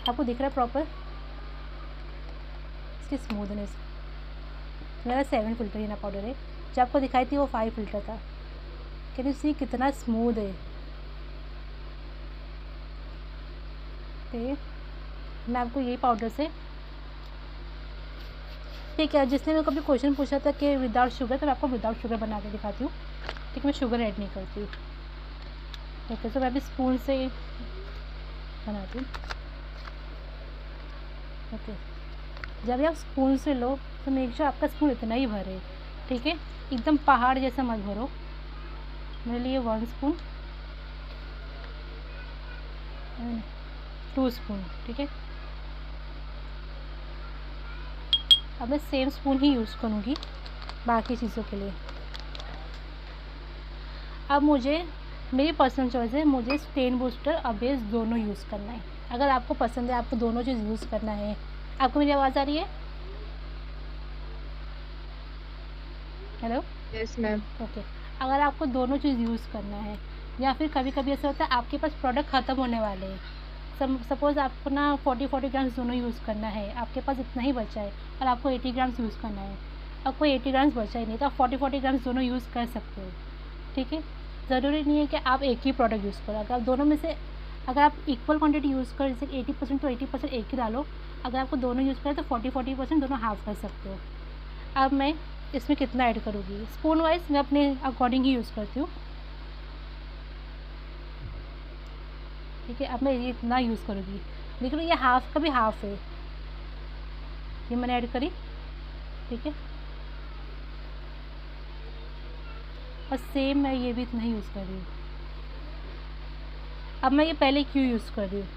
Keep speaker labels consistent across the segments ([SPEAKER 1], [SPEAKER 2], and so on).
[SPEAKER 1] आपको दिख रहा है प्रॉपर इसकी स्मूथनेस। मेरा 7 फिल्टर ना पाउडर है, जो आपको दिखाई थी वो 5 फिल्टर था। कैन यू सी कितना स्मूथ है। मैं आपको यही पाउडर से, ठीक है, जिसने मेरे को अभी क्वेश्चन पूछा था कि विदाउट शुगर, तो मैं आपको विदाउट शुगर बना के दिखाती हूँ। ठीक है, मैं शुगर ऐड नहीं करती। ठीक है, तो मैं अभी स्पून से बनाती हूँ। ओके, जब भी आप स्पून से लो तो मेक श्योर आपका स्पून इतना ही भरे। ठीक है, एकदम पहाड़ जैसा मत भरो। मेरे लिए 1 स्पून, 2 स्पून। ठीक है, अब मैं सेम स्पून ही यूज़ करूँगी बाकी चीज़ों के लिए। अब मुझे, मेरी पर्सनल चॉइस है, मुझे स्टेन बूस्टर और बेस दोनों यूज़ करना है। अगर आपको पसंद है, आपको दोनों चीज़ यूज़ करना है। आपको मेरी आवाज़ आ रही है? हेलो?
[SPEAKER 2] Yes ma'am.
[SPEAKER 1] ओके, अगर आपको दोनों चीज़ यूज़ करना है, या फिर कभी कभी ऐसा होता है आपके पास प्रोडक्ट ख़त्म होने वाले हैं, सपोज़ आपको ना 40 ग्राम्स दोनों यूज़ करना है, आपके पास इतना ही बचा है और आपको 80 ग्राम्स यूज़ करना है, आपको 80 ग्राम्स बचा ही नहीं, तो आप 40 ग्राम्स दोनों यूज़ कर सकते हो। ठीक है, ज़रूरी नहीं है कि आप एक ही प्रोडक्ट यूज़ करो। अगर आप दोनों में से, अगर आप इक्वल क्वांटिटी यूज़ करो, जैसे 80% तो 80% एक ही डालो। अगर आपको दोनों यूज़ करें तो 40% दोनों हाफ कर सकते हो। अब मैं इसमें कितना ऐड करूँगी, स्पून वाइज मैं अपने अकॉर्डिंग ही यूज़ करती हूँ। ठीक है, अब मैं ये इतना यूज़ करूँगी। देख लो, ये हाफ का भी हाफ है, ये मैंने ऐड करी। ठीक है, और सेम मैं ये भी इतना ही यूज़ कर रही हूँ। अब मैं ये पहले क्यों यूज़ कर रही हूँ,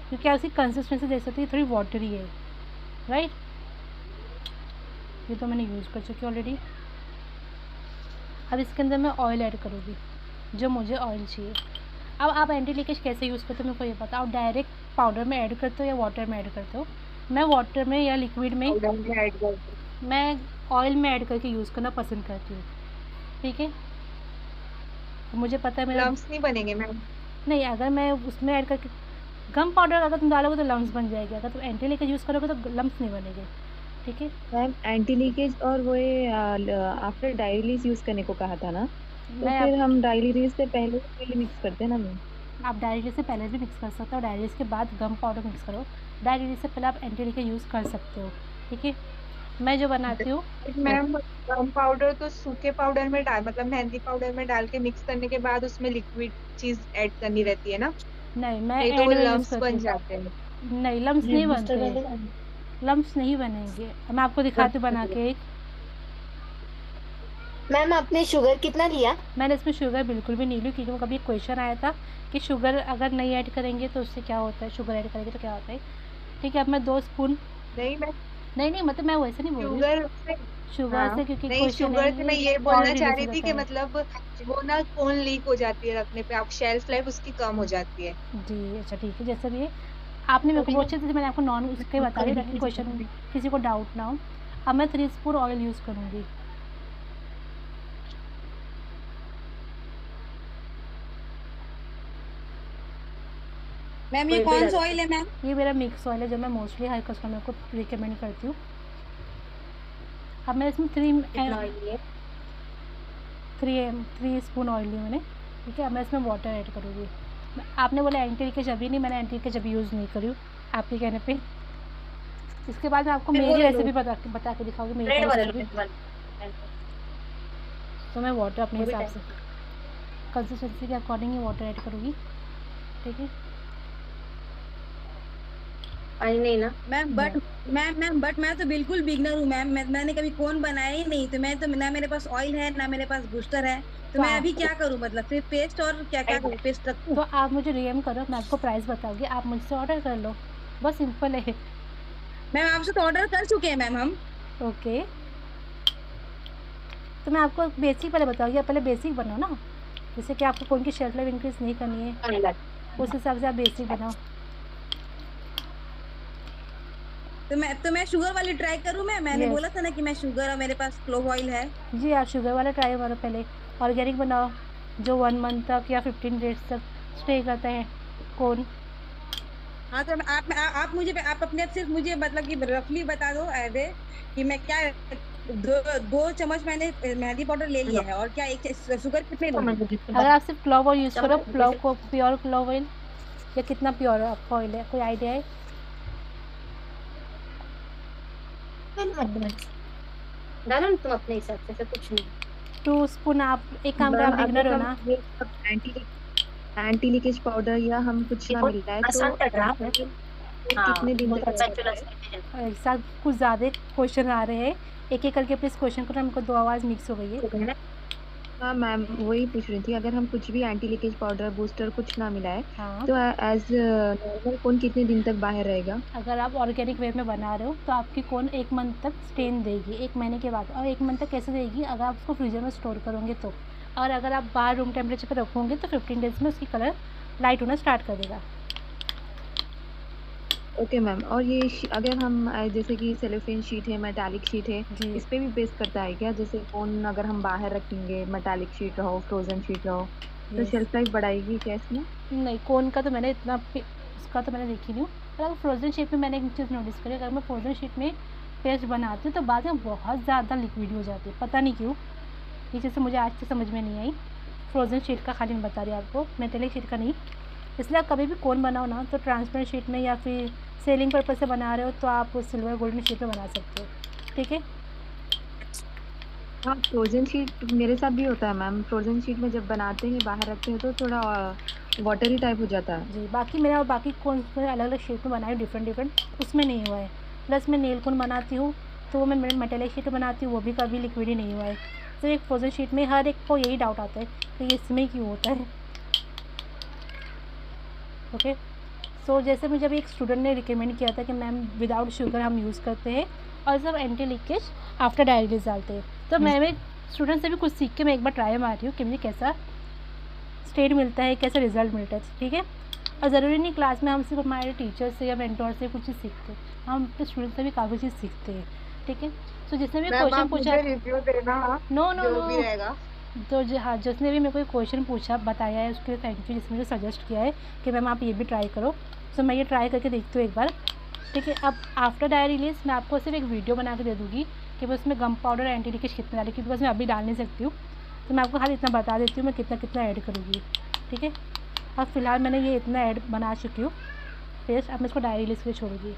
[SPEAKER 1] क्योंकि आप उसकी कंसिस्टेंसी देख सकते हैं, थोड़ी वाटरी है, राइट। ये तो मैंने यूज़ कर चुकी ऑलरेडी। अब इसके अंदर मैं ऑयल ऐड करूँगी, जो मुझे ऑयल चाहिए। अब आप एंटी लीकेज कैसे यूज़ करते हो मेरे को ये पता। आप डायरेक्ट पाउडर में ऐड करते हो या वाटर में ऐड करते हो? मैं वाटर में या लिक्विड में,
[SPEAKER 2] पाउडर में ऐड कर दो।
[SPEAKER 1] मैं ऑयल में ऐड करके यूज़ करना पसंद करती हूँ। ठीक है, मुझे पता है मेरा,
[SPEAKER 2] लम्स नहीं बनेंगे मैम?
[SPEAKER 1] नहीं, अगर मैं उसमें ऐड करके, गम पाउडर अगर तुम डालोगे तो लम्स बन जाएगी, अगर तुम एंटी लीकेज यूज़ करोगे तो लम्स नहीं बनेंगे। ठीक है,
[SPEAKER 3] मैम एंटी लीकेज और वो आफ्टर डाई रिलीज यूज करने को कहा था ना, तो
[SPEAKER 1] मैं,
[SPEAKER 3] फिर हम डाई रिलीज से पहले ही मिक्स करते हैं ना मैम।
[SPEAKER 1] आप डायरेक्ट से पहले भी मिक्स कर सकते हो, डायरेक्ट के बाद गम पाउडर मिक्स करो। डायरेक्ट से पहले आप एंटी लीकेज यूज़ कर सकते हो। ठीक है, मैं जो बनाती हूँ,
[SPEAKER 2] मैम गम पाउडर तो सूखे पाउडर में डाल, मतलब मेहंदी पाउडर में डाल के मिक्स करने के बाद उसमें लिक्विड चीज ऐड करनी रहती है ना,
[SPEAKER 1] नहीं, मैं
[SPEAKER 2] नहीं तो
[SPEAKER 1] एंड
[SPEAKER 2] वो
[SPEAKER 1] में यूज़
[SPEAKER 2] लम्स
[SPEAKER 1] करती
[SPEAKER 2] बन
[SPEAKER 1] हूँ।
[SPEAKER 2] जाते हैं।
[SPEAKER 1] नहीं, लम्स नहीं बनते, लम्स नहीं बनेंगे। मैं आपको दिखाती हूँ बना के एक।
[SPEAKER 4] मैम आपने शुगर कितना लिया?
[SPEAKER 1] मैंने इसमें शुगर बिल्कुल भी नहीं ली, क्योंकि वो कभी एक क्वेश्चन आया था कि शुगर अगर नहीं ऐड करेंगे तो उससे क्या होता है, शुगर ऐड करेंगे तो क्या होता है। ठीक है, अब मैं 2 स्पून,
[SPEAKER 2] नहीं मैं
[SPEAKER 1] नहीं, मतलब मैं वैसे नहीं बोल रही हूँ,
[SPEAKER 2] शुगर से,
[SPEAKER 1] शुगर
[SPEAKER 2] हाँ
[SPEAKER 1] से, क्योंकि
[SPEAKER 2] नहीं
[SPEAKER 1] क्वेश्चन है
[SPEAKER 2] शुगर से मैं
[SPEAKER 1] ये
[SPEAKER 2] ये बोलना
[SPEAKER 1] ऑलरेडी
[SPEAKER 2] चाह
[SPEAKER 1] डिलीज
[SPEAKER 2] रही
[SPEAKER 1] हो
[SPEAKER 2] थी
[SPEAKER 1] जाता
[SPEAKER 2] कि
[SPEAKER 1] है।
[SPEAKER 2] मतलब वो ना कोन लीक हो जाती है रखने पे, आप शेल्फ लाइफ उसकी कम हो जाती है।
[SPEAKER 1] जी अच्छा, ठीक है, जैसे भी है। आपने मेरे को वो अच्छे से, मैंने आपको नॉन उसके बता रही हूँ ताकि क्वेश्चन किसी को डाउट ना हो। अब मैं 3 स्पून ऑयल यूज़ करूँगी।
[SPEAKER 4] मैम ये कौन सा ऑयल है मैम?
[SPEAKER 1] ये मेरा मिक्स ऑयल है, जो मैं मोस्टली हर कस्टमर को रिकमेंड करती हूँ। अब मैं इसमें थ्री स्पून ऑयल ली मैंने। ठीक है, अब मैं इसमें वाटर ऐड करूँगी। आपने बोला एंटी लीकेज अभी नहीं, मैंने एंटी लीकेज अभी यूज़ नहीं करी हूँ आपके कहने पे। इसके बाद मैं आपको मेरी रेसिपी बता के दिखाऊंगी, मेरी रेसिपी। तो मैं वाटर अपने हिसाब से, कंसिस्टेंसी के अकॉर्डिंग ही वाटर ऐड करूँगी। ठीक है,
[SPEAKER 4] नहीं ना
[SPEAKER 3] मैम बट मैं तो बिल्कुल बिगनर हूँ मैम। मैंने कभी कोन बनाया ही नहीं, तो मैं तो ना मेरे पास ऑयल है ना मेरे पास बूस्टर है, तो मैं अभी क्या करूँ? मतलब फिर पेस्ट और क्या क्या करूँ? पेस्ट रखूँ?
[SPEAKER 1] तो आप मुझे डीएम करो, मैं आपको प्राइस बताऊँगी, आप मुझसे ऑर्डर कर लो, बस सिंपल है।
[SPEAKER 3] मैम आपसे तो ऑर्डर कर चुके हैं मैम हम।
[SPEAKER 1] ओके, तो मैं आपको बेसिक पहले बताऊँगी, आप पहले बेसिक बनाओ ना, जैसे कि आपको कौन की शेल्फ लाइफ इंक्रीज़ नहीं करनी है, उस हिसाब से आप बेसिक बनाओ।
[SPEAKER 3] तो मैं शुगर वाली ट्राई करूँ? मैंने
[SPEAKER 1] Yes.
[SPEAKER 3] बोला था ना कि मैं शुगर और मेरे पास क्लोव ऑयल है।
[SPEAKER 1] जी, आप शुगर वाला ट्राई करो पहले, ऑर्गेनिक बनाओ, जो 1 मंथ तक या 15 डेज तक स्टे करते हैं कोन।
[SPEAKER 3] हाँ तो आप मुझे आप अपने सिर्फ मुझे मतलब कि रफली बता दो ऐसे कि मैं क्या 2 चम्मच मैंने मेहंदी पाउडर ले लिया है और क्या एक शुगर कितने लूँ?
[SPEAKER 1] अगर आप सिर्फ क्लोव ऑयल यूज़ करो,
[SPEAKER 4] चम्मच
[SPEAKER 1] क्लोव
[SPEAKER 4] जैसे
[SPEAKER 1] को प्योर क्लोव ऑयल, या कितना प्योर आपका ऑयल है, कोई आइडिया है?
[SPEAKER 4] डालो ना तुम अपने हिसाब से, ऐसा कुछ नहीं।
[SPEAKER 1] 2 स्पून। आप एक काम करो,
[SPEAKER 2] मैम
[SPEAKER 1] आप
[SPEAKER 2] अगर
[SPEAKER 1] बिगनर हो
[SPEAKER 2] हम
[SPEAKER 1] ना,
[SPEAKER 2] ये सब एंटी लीकेज पाउडर या हम कुछ
[SPEAKER 4] ये
[SPEAKER 2] ना
[SPEAKER 4] बहुत
[SPEAKER 2] मिल रहा है तो
[SPEAKER 4] आसान पड़ रहा है।
[SPEAKER 2] कितने दिन
[SPEAKER 4] बहुत
[SPEAKER 2] तक
[SPEAKER 4] अच्छा
[SPEAKER 2] रहता है?
[SPEAKER 1] एक साथ कुछ ज़्यादा क्वेश्चन आ रहे हैं, एक-एक करके प्लीज़ क्वेश्चन करो, हमको 2 आवाज़ मिक्स हो गई है।
[SPEAKER 2] हाँ मैम, वही पूछ रही थी, अगर हम कुछ भी एंटी लीकेज पाउडर बूस्टर कुछ ना मिलाए
[SPEAKER 1] हाँ,
[SPEAKER 2] तो एज नॉर्मल कोन कितने दिन तक बाहर रहेगा?
[SPEAKER 1] अगर आप ऑर्गेनिक वे में बना रहे हो तो आपकी कोन 1 मंथ तक स्टेन देगी, 1 महीने के बाद। और 1 मंथ तक कैसे देगी? अगर आप उसको फ्रीजर में स्टोर करोगे तो। और अगर आप बाहर रूम टेम्परेचर पर रखोगे तो 15 डेज़ में उसकी कलर लाइट होना स्टार्ट कर देगा।
[SPEAKER 2] ओके मैम, और ये अगर हम जैसे कि सेलोफेन शीट है, मेटालिक शीट है,
[SPEAKER 1] जी।
[SPEAKER 2] इस पे भी बेस करता है क्या? जैसे कोन अगर हम बाहर रखेंगे, मेटालिक शीट रहो, फ्रोजन शीट रहो, तो
[SPEAKER 1] यस।
[SPEAKER 2] शेल्फ लाइफ बढ़ाएगी क्या इसमें?
[SPEAKER 1] नहीं, कोन का तो मैंने इतना उसका तो मैंने देखी नहीं हूँ। पर अगर फ्रोज़न शीट में मैंने एक चीज़ नोटिस करी, अगर मैं फ्रोज़न शीट में पेस्ट बनाती हूँ तो बाद में बहुत ज़्यादा लिक्विड हो जाती है, पता नहीं क्यों। ये चीज़ मुझे आज से समझ में नहीं आई। फ्रोज़न शीट का खाली मैं बता रही हूँ आपको, मेटालिक शीट का नहीं। इसलिए आप कभी भी कोन बनाओ ना तो ट्रांसपेरेंट शीट में, या फिर सेलिंग पर्पज़ से बना रहे हो तो आप सिल्वर गोल्डन शीट में बना सकते हो, ठीक है?
[SPEAKER 2] हाँ, फ्रोजन शीट मेरे साथ भी होता है मैम। फ्रोजन शीट में जब बनाते हैं, बाहर रखते हैं तो थोड़ा वाटरी टाइप हो जाता है।
[SPEAKER 1] जी, बाकी मैंने और बाकी कोन में अलग-अलग शेप में बनाई हूँ, डिफरेंट, उसमें नहीं हुआ है। प्लस मैं नेल कोन बनाती हूँ, तो वो मैं मेटालिक शीट बनाती हूँ, वो भी कभी लिक्विड ही नहीं हुआ है। तो एक फ्रोज़न शीट में हर एक को यही डाउट आता है कि ये इसमें क्यों होता है? ओके। सो जैसे मुझे अभी एक स्टूडेंट ने रिकमेंड किया था कि मैम विदाउट शुगर हम यूज़ करते हैं और सब एंटी लीकेज आफ्टर डायलिसिस डालते हैं। तो मैं स्टूडेंट से भी कुछ सीख के मैं एक बार ट्राई मार रही हूँ कि मुझे कैसा स्टेट मिलता है, कैसा रिजल्ट मिलता है, ठीक है? और ज़रूरी नहीं क्लास में हम सिर्फ हमारे टीचर से या मेंटोर से कुछ चीज़ सीखते हैं, हम अपने स्टूडेंट से भी काफ़ी चीज़ सीखते हैं, ठीक है? सो जिसने भी
[SPEAKER 2] मैम
[SPEAKER 1] क्वेश्चन
[SPEAKER 2] आप
[SPEAKER 1] पूछा,
[SPEAKER 2] मुझे रिव्यू देना
[SPEAKER 1] नो नो
[SPEAKER 2] जो भी
[SPEAKER 1] नो,
[SPEAKER 2] रहेगा।
[SPEAKER 1] तो हाँ, जिसने भी मेरे को क्वेश्चन पूछा बताया है उसके लिए थैंक यू, जिसने मुझे सजेस्ट किया है कि मैम आप ये भी ट्राई करो। सो मैं ये ट्राई करके देखती हूँ एक बार, ठीक है? अब आफ्टर डाई रिलीज मैं आपको सिर्फ एक वीडियो बना के दे दूँगी कि मैं उसमें गम पाउडर एंटी लीकेज कितना डाली, क्योंकि बस मैं अभी डाल नहीं सकती हूँ। तो मैं आपको खाली इतना बता देती हूँ मैं कितना कितना ऐड करूँगी, ठीक है? अब फ़िलहाल मैंने ये इतना ऐड बना चुकी हूँ पेस्ट। अब मैं इसको डाई रिलीज के लिए छोड़ूँगी।